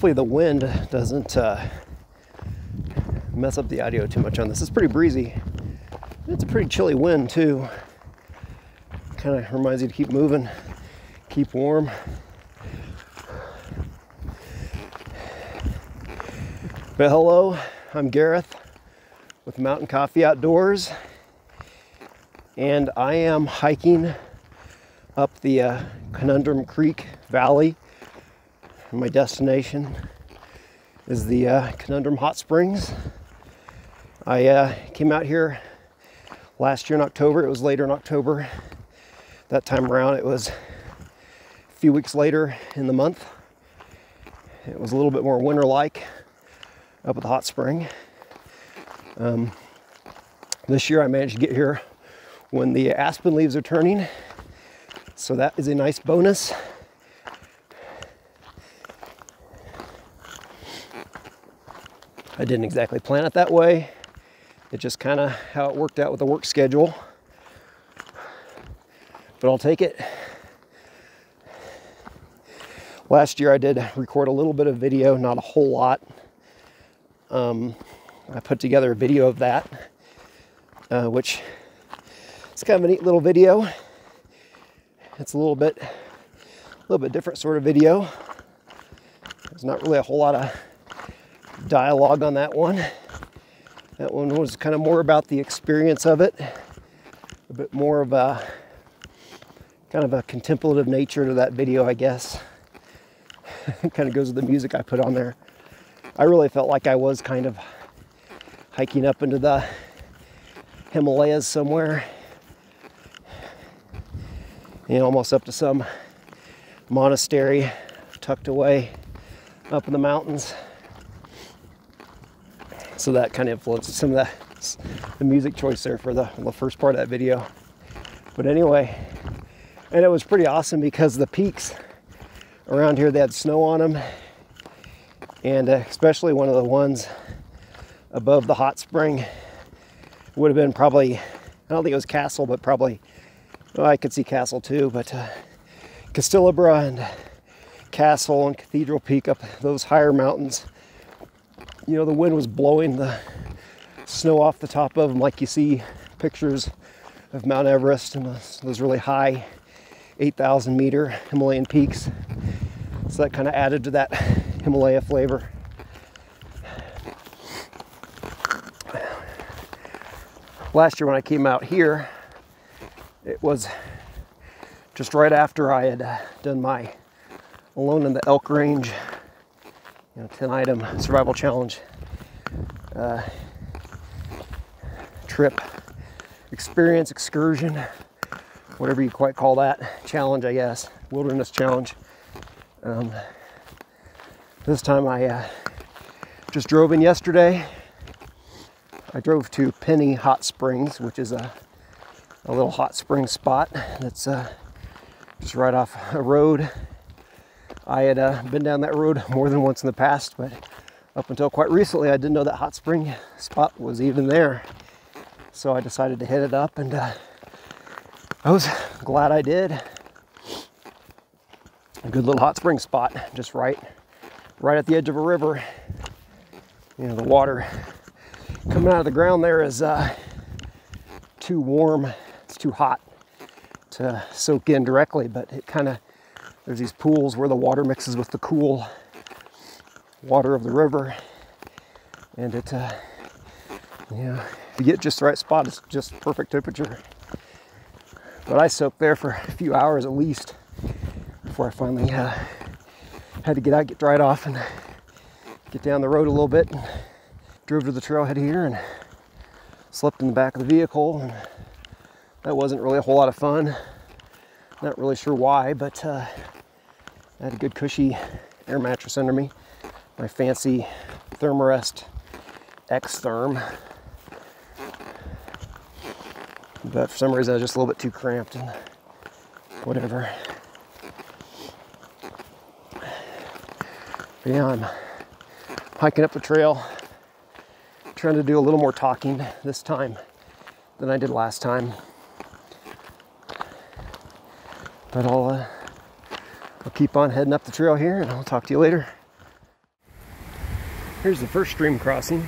hopefully the wind doesn't mess up the audio too much on this. It's pretty breezy. It's a pretty chilly wind too. Kind of reminds you to keep moving, keep warm. But hello, I'm Gareth with Mountain Coffee Outdoors, and I am hiking up the Conundrum Creek Valley. My destination is the Conundrum Hot Springs. I came out here last year in October. It was later in October. That time around, it was a few weeks later in the month. It was a little bit more winter-like up at the hot spring. This year I managed to get here when the aspen leaves are turning, so that is a nice bonus. I didn't exactly plan it that way. It's just kind of how it worked out with the work schedule. But I'll take it. Last year I did record a little bit of video, not a whole lot. I put together a video of that, which is kind of a neat little video. It's a little bit different sort of video. There's not really a whole lot of dialogue on that one. That one was kind of more about the experience of it, a bit more of a kind of a contemplative nature to that video, I guess. It kind of goes with the music I put on there. I really felt like I was kind of hiking up into the Himalayas somewhere, you know, almost up to some monastery tucked away up in the mountains. So that kind of influenced some of the music choice there for the first part of that video. But anyway, and it was pretty awesome because the peaks around here, they had snow on them. And especially one of the ones above the hot spring would have been probably, I don't think it was Castle, but probably, well, I could see Castle too, but Castilabra and Castle and Cathedral Peak up those higher mountains. You know, the wind was blowing the snow off the top of them, like you see pictures of Mount Everest and those really high 8,000 meter Himalayan peaks. So that kind of added to that Himalaya flavor. Last year when I came out here, it was just right after I had done my Alone in the Elk Range, 10-item survival challenge trip, experience, excursion, whatever you quite call that, challenge, I guess, wilderness challenge. This time I just drove in yesterday. I drove to Penny Hot Springs, which is a little hot spring spot that's just right off a road. I had been down that road more than once in the past, but up until quite recently, I didn't know that hot spring spot was even there. So I decided to hit it up, and I was glad I did. A good little hot spring spot, just right at the edge of a river. You know, the water coming out of the ground there is too warm. It's too hot to soak in directly, but it kind of, there's these pools where the water mixes with the cool water of the river, and it, you know, if you get just the right spot, it's just perfect temperature. But I soaked there for a few hours at least before I finally had to get out, get dried off, and get down the road a little bit. And drove to the trailhead here and slept in the back of the vehicle, and that wasn't really a whole lot of fun. Not really sure why, but I had a good cushy air mattress under me. My fancy Thermarest X-Therm. But for some reason I was just a little bit too cramped and whatever. But yeah, I'm hiking up the trail, trying to do a little more talking this time than I did last time. But I'll keep on heading up the trail here, and I'll talk to you later. Here's the first stream crossing.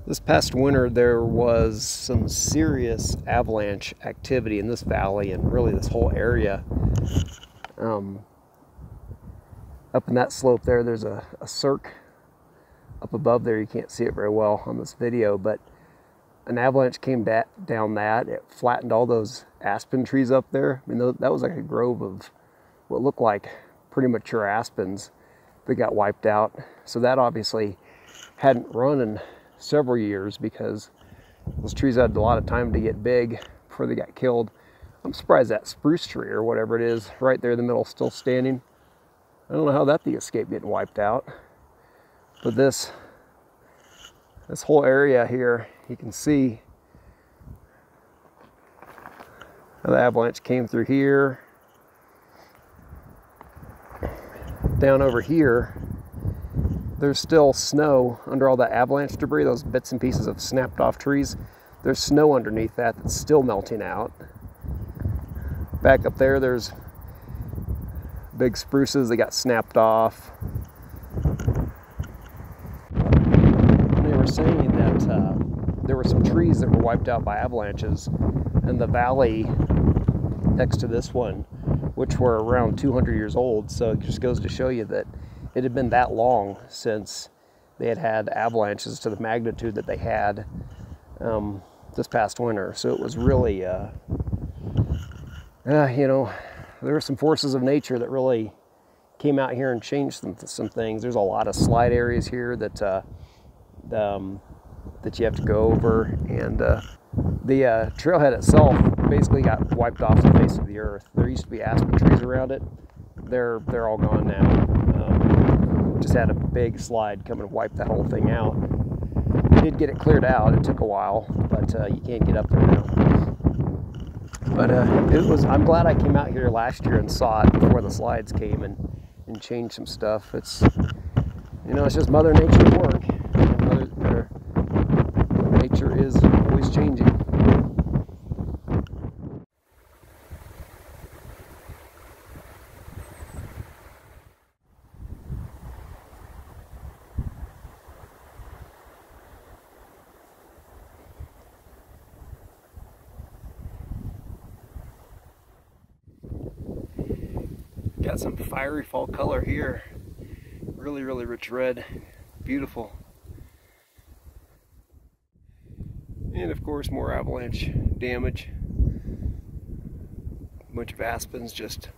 This past winter, there was some serious avalanche activity in this valley and really this whole area. Up in that slope there, there's a cirque up above there. You can't see it very well on this video, but an avalanche came down that. It flattened all those aspen trees up there. I mean, that was like a grove of what looked like pretty mature aspens that got wiped out. So that obviously hadn't run in several years because those trees had a lot of time to get big before they got killed. I'm surprised that spruce tree or whatever it is right there in the middle still standing. I don't know how that thing escaped getting wiped out. But this whole area here, you can see how the avalanche came through here. Down over here, there's still snow under all that avalanche debris, those bits and pieces of snapped off trees. There's snow underneath that's still melting out. Back up there, there's big spruces that got snapped off. They were saying that there were some trees that were wiped out by avalanches in the valley next to this one, which were around 200 years old. So it just goes to show you that it had been that long since they had avalanches to the magnitude that they had this past winter. So it was really, you know, there were some forces of nature that really came out here and changed some things. There's a lot of slide areas here that that you have to go over, and the trailhead itself basically got wiped off the face of the earth. There used to be aspen trees around it. They're all gone now. Just had a big slide come and wipe that whole thing out. We did get it cleared out. It took a while, but you can't get up there now. But I'm glad I came out here last year and saw it before the slides came and changed some stuff. It's, you know, it's just Mother Nature at work. Nature is always changing. got some fiery fall color here. Really, really rich red. Beautiful. And of course, more avalanche damage. A bunch of aspens just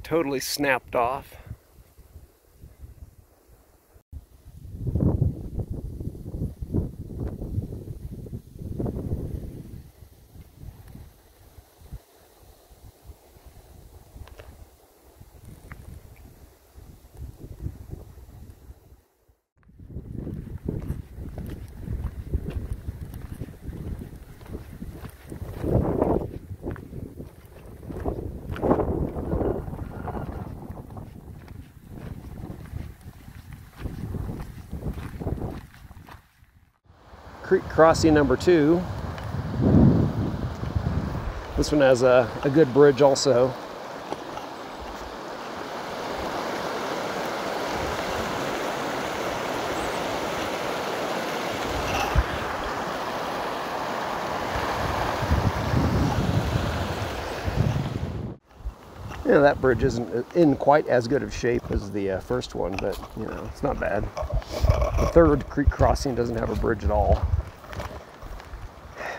totally snapped off. Creek crossing number 2. This one has a good bridge also. Yeah, that bridge isn't in quite as good of shape as the first one, but you know, it's not bad. The third creek crossing doesn't have a bridge at all.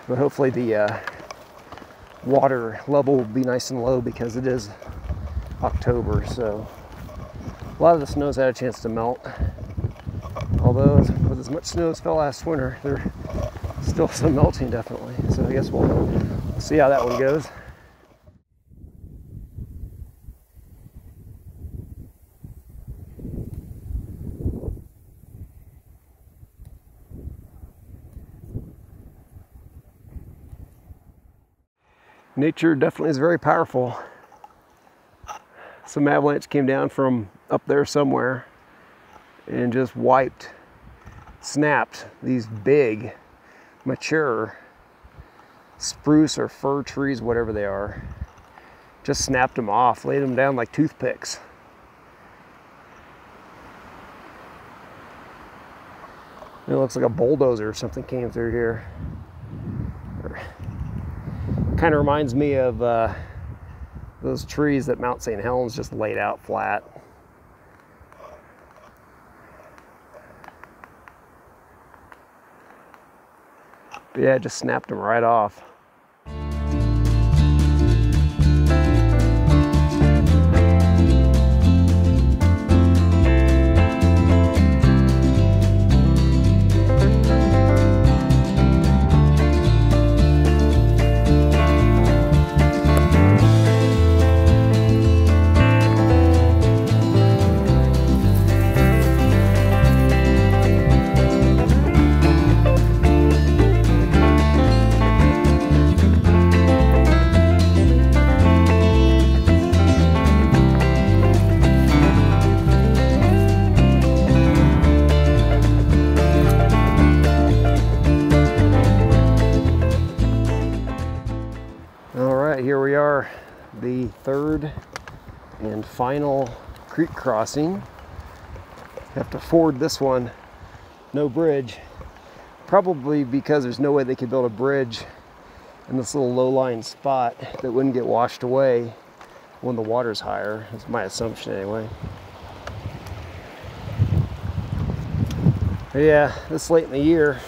But hopefully the water level will be nice and low because it is October, so a lot of the snow's had a chance to melt. Although with as much snow as fell last winter, there's still some melting definitely. So I guess we'll see how that one goes. Nature definitely is very powerful. Some avalanche came down from up there somewhere and just snapped these big, mature spruce or fir trees, whatever they are. Just snapped them off, laid them down like toothpicks. It looks like a bulldozer or something came through here. Kind of reminds me of those trees that Mount St. Helens just laid out flat. But yeah, it just snapped them right off. Here we are, the third and final creek crossing. Have to ford this one, no bridge, probably because there's no way they could build a bridge in this little low-lying spot that wouldn't get washed away when the water's higher. That's my assumption anyway. But yeah, this late in the year,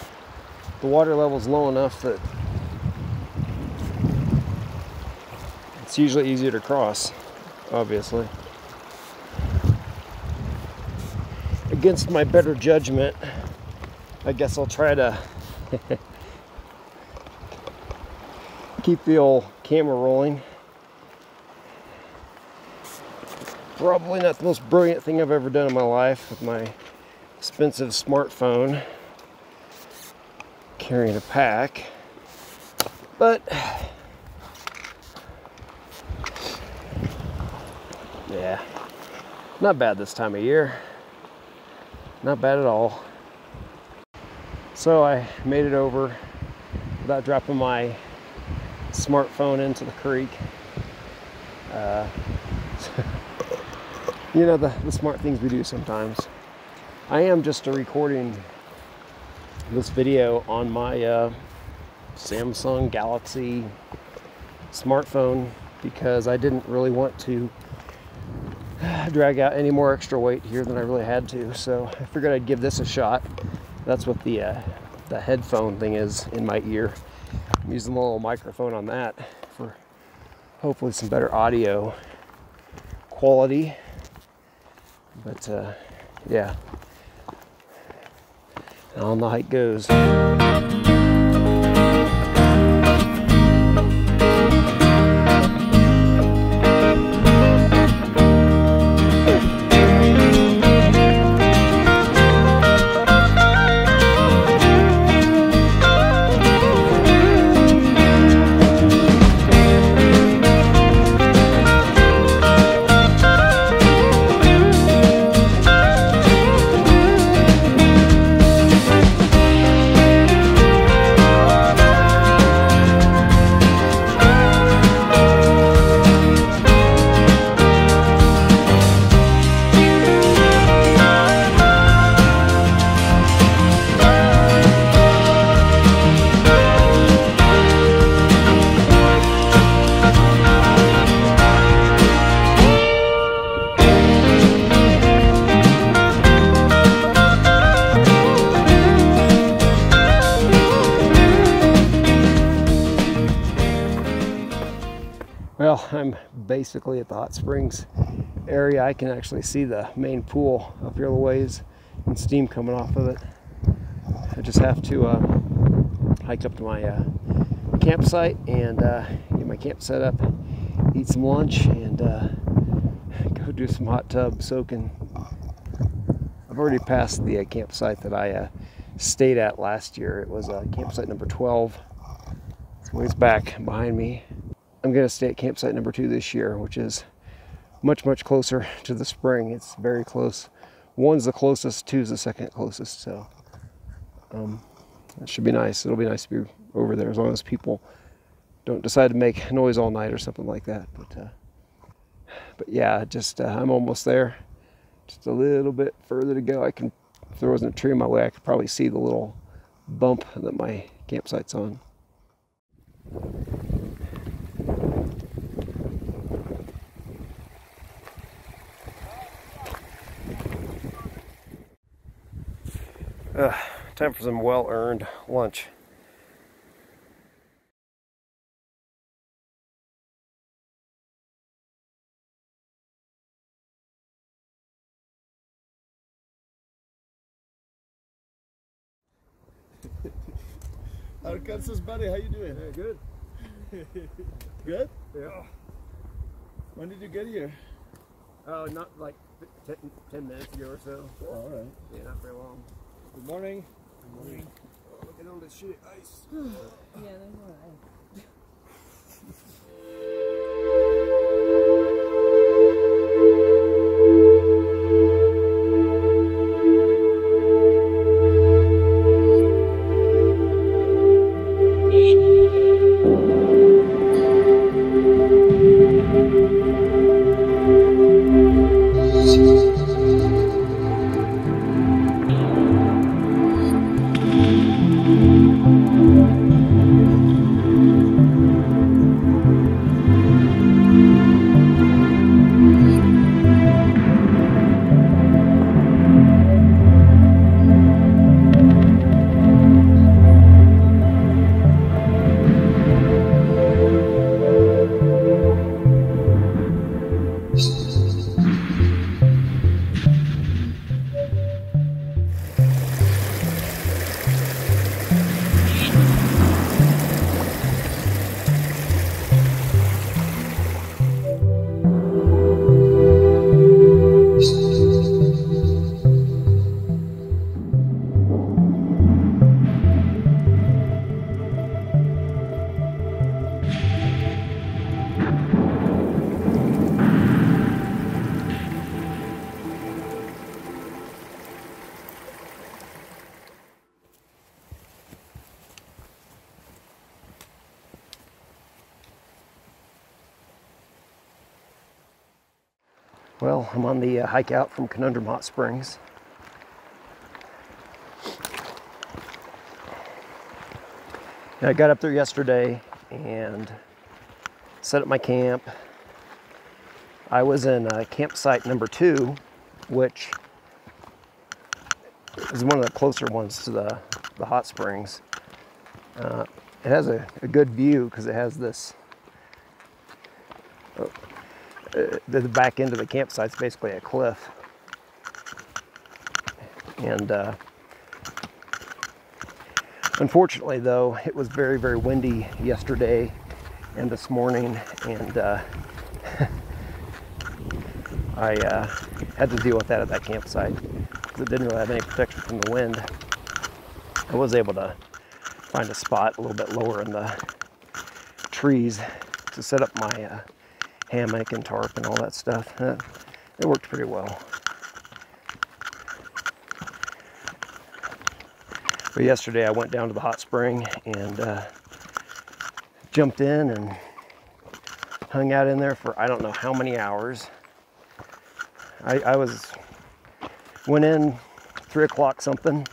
the water level's low enough that it's usually easier to cross, obviously. Against my better judgment, I guess I'll try to keep the old camera rolling. Probably not the most brilliant thing I've ever done in my life with my expensive smartphone carrying a pack, but yeah, not bad this time of year. Not bad at all. So I made it over without dropping my smartphone into the creek. You know, the smart things we do sometimes. I am just recording this video on my Samsung Galaxy smartphone because I didn't really want to drag out any more extra weight here than I really had to, so I figured I'd give this a shot. That's what the headphone thing is in my ear. I'm using the little microphone on that for hopefully some better audio quality. But yeah, on the hike goes. Well, I'm basically at the hot springs area. I can actually see the main pool up here a ways and steam coming off of it. I just have to hike up to my campsite and get my camp set up, eat some lunch, and go do some hot tub soaking. I've already passed the campsite that I stayed at last year. It was campsite number 12. It's ways back behind me. I'm going to stay at campsite number 2 this year, which is much closer to the spring. It's very close. 1's the closest, 2's the second closest, so it should be nice. It'll be nice to be over there as long as people don't decide to make noise all night or something like that. But yeah, just I'm almost there. Just a little bit further to go. If there wasn't a tree in my way, I could probably see the little bump that my campsite's on. Time for some well-earned lunch. Arkansas buddy, how you doing? Yeah, good. Good? Yeah. When did you get here? Oh, not like 10 minutes ago or so. All right. Yeah, not very long. Good morning. Good morning. Oh, look at all this shit ice. Yeah, there's more ice. Well, I'm on the hike out from Conundrum Hot Springs. I got up there yesterday and set up my camp. I was in campsite number 2, which is one of the closer ones to the hot springs. It has a good view because it has this, the back end of the campsite's basically a cliff. And unfortunately though, it was very, very windy yesterday and this morning, and I had to deal with that at that campsite because it didn't really have any protection from the wind. I was able to find a spot a little bit lower in the trees to set up my hammock and tarp and all that stuff. It worked pretty well. But yesterday I went down to the hot spring and jumped in and hung out in there for I don't know how many hours. I went in 3 o'clock something,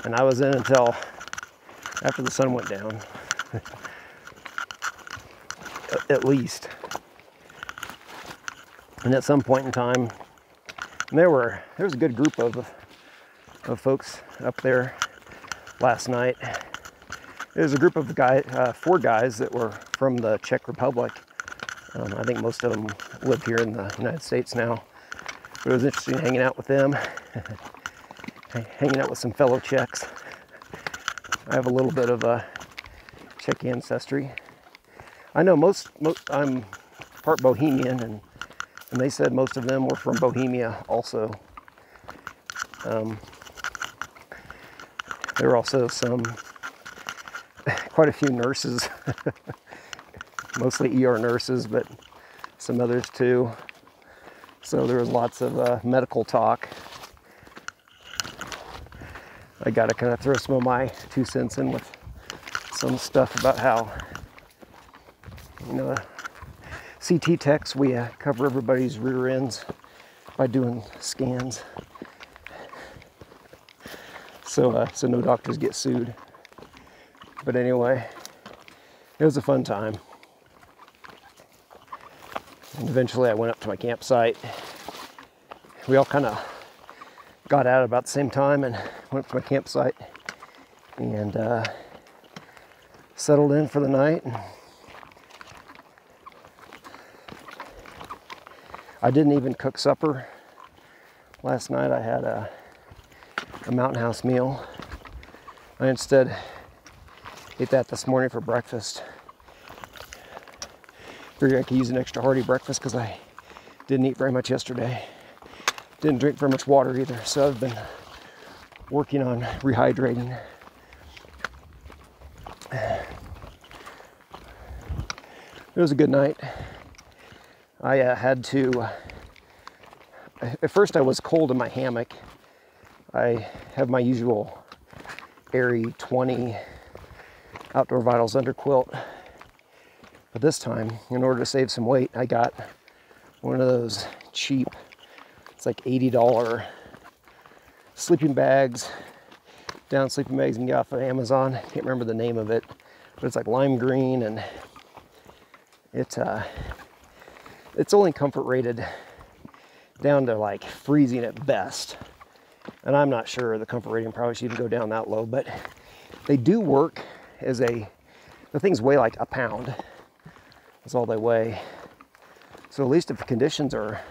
and I was in until after the sun went down, at least. And at some point in time, there was a good group of folks up there last night. There was a group of 4 guys that were from the Czech Republic. I think most of them live here in the United States now. But it was interesting hanging out with them, hanging out with some fellow Czechs. I have a little bit of a Czech ancestry. I know I'm part Bohemian, and they said most of them were from Bohemia also. There were also quite a few nurses, mostly ER nurses, but some others too. So there was lots of medical talk. I got to kind of throw some of my 2 cents in with some stuff about how, CT techs, we cover everybody's rear ends by doing scans. So no doctors get sued. But anyway, it was a fun time. And eventually I went up to my campsite. We all kind of got out about the same time and went up to my campsite and settled in for the night. I didn't even cook supper last night. I had a Mountain House meal. I instead ate that this morning for breakfast. Figured I could use an extra hearty breakfast because I didn't eat very much yesterday. Didn't drink very much water either, so I've been working on rehydrating. It was a good night. I had to, at first I was cold in my hammock. I have my usual Airy 20 Outdoor Vitals underquilt. But this time, in order to save some weight, I got one of those cheap, it's like $80 sleeping bags, down sleeping bags you can get off of Amazon. I can't remember the name of it, but it's like lime green, and it's only comfort rated down to like freezing at best. And I'm not sure the comfort rating probably should even go down that low, but they do work as the things weigh like a pound. That's all they weigh. So at least if the conditions are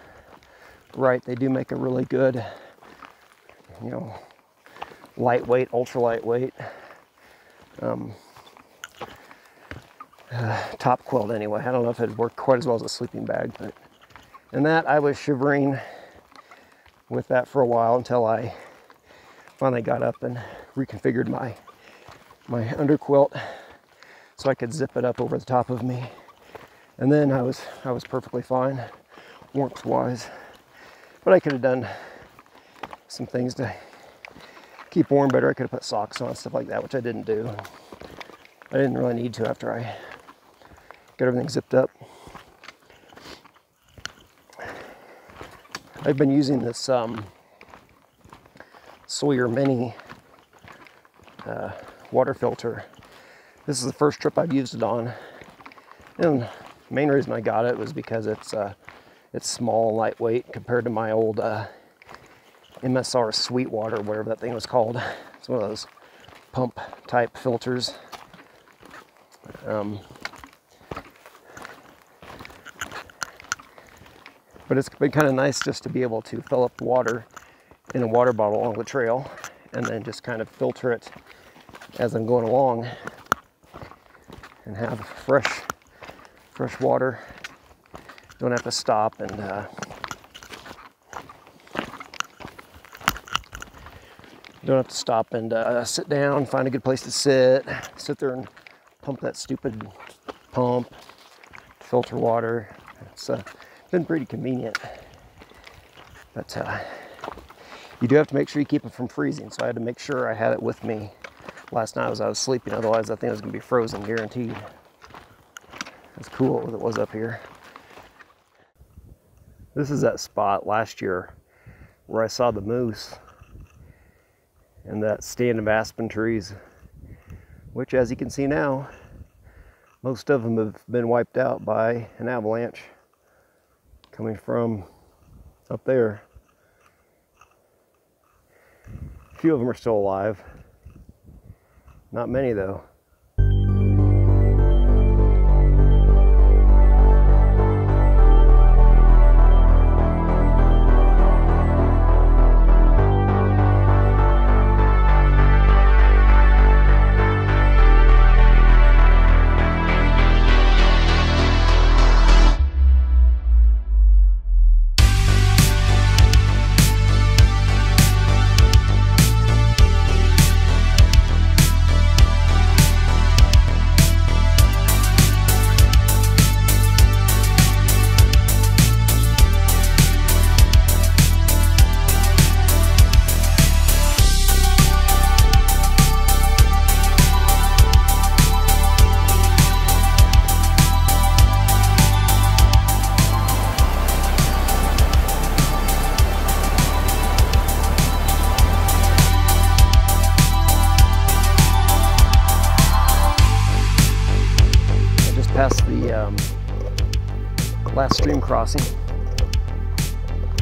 right, they do make a really good, lightweight, ultra lightweight top quilt anyway. I don't know if it'd work quite as well as a sleeping bag, but in that I was shivering with that for a while until I finally got up and reconfigured my underquilt so I could zip it up over the top of me. And then I was perfectly fine, warmth-wise. But I could have done some things to keep warm better. I could have put socks on, stuff like that, which I didn't do. I didn't really need to after I got everything zipped up. I've been using this Sawyer Mini water filter. This is the first trip I've used it on. And the main reason I got it was because it's It's small and lightweight compared to my old MSR Sweetwater, whatever that thing was called. It's one of those pump type filters. But it's been kind of nice just to be able to fill up water in a water bottle along the trail and then just kind of filter it as I'm going along and have fresh water. Don't have to stop and sit down, find a good place to sit there and pump that stupid pump, filter water. It's been pretty convenient, but you do have to make sure you keep it from freezing. So I had to make sure I had it with me last night as I was sleeping. Otherwise, I think it was going to be frozen, guaranteed. As cool as it was up here. This is that spot last year where I saw the moose and that stand of aspen trees, which, as you can see now, most of them have been wiped out by an avalanche coming from up there. A few of them are still alive. Not many though. Past the last stream crossing,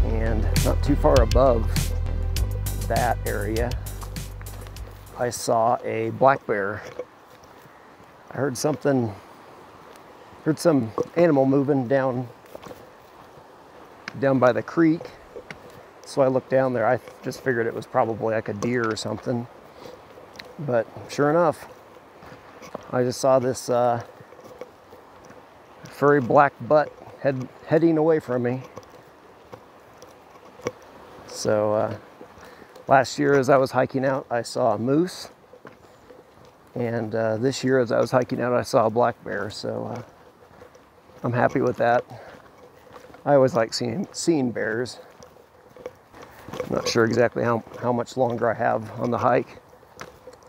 and not too far above that area I saw a black bear. I heard some animal moving down by the creek, so I looked down there. I just figured it was probably like a deer or something, but sure enough, I just saw this furry black butt heading away from me. So last year as I was hiking out, I saw a moose, and this year as I was hiking out, I saw a black bear. So I'm happy with that. I always like seeing bears. I'm not sure exactly how much longer I have on the hike.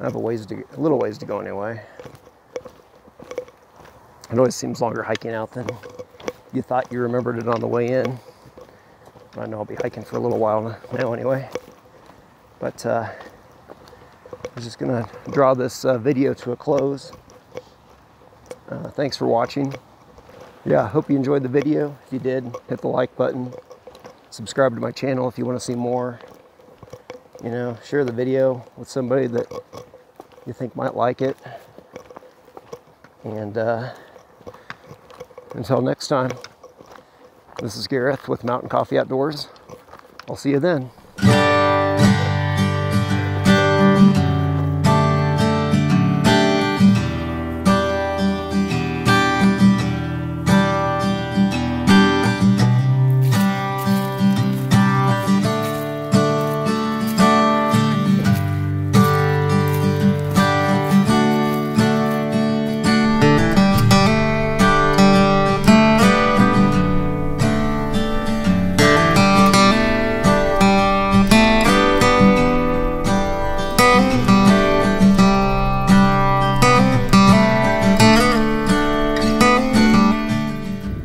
I have a little ways to go anyway. It always seems longer hiking out than you thought you remembered it on the way in. I know I'll be hiking for a little while now anyway. But I was just gonna draw this video to a close. Thanks for watching. Yeah, I hope you enjoyed the video. If you did, hit the like button. Subscribe to my channel if you want to see more. You know, share the video with somebody that you think might like it. And until next time, this is Gareth with Mountain Coffee Outdoors. I'll see you then.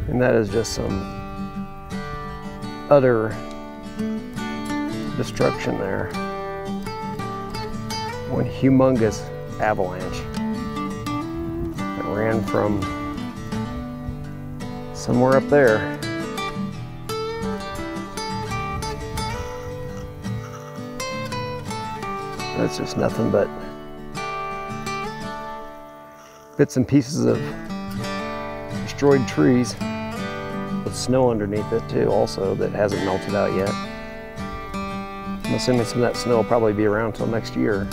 And that is just some utter destruction there. One humongous avalanche that ran from somewhere up there That's just nothing but bits and pieces of destroyed trees with snow underneath it too also that hasn't melted out yet. I'm assuming some of that snow will probably be around until next year.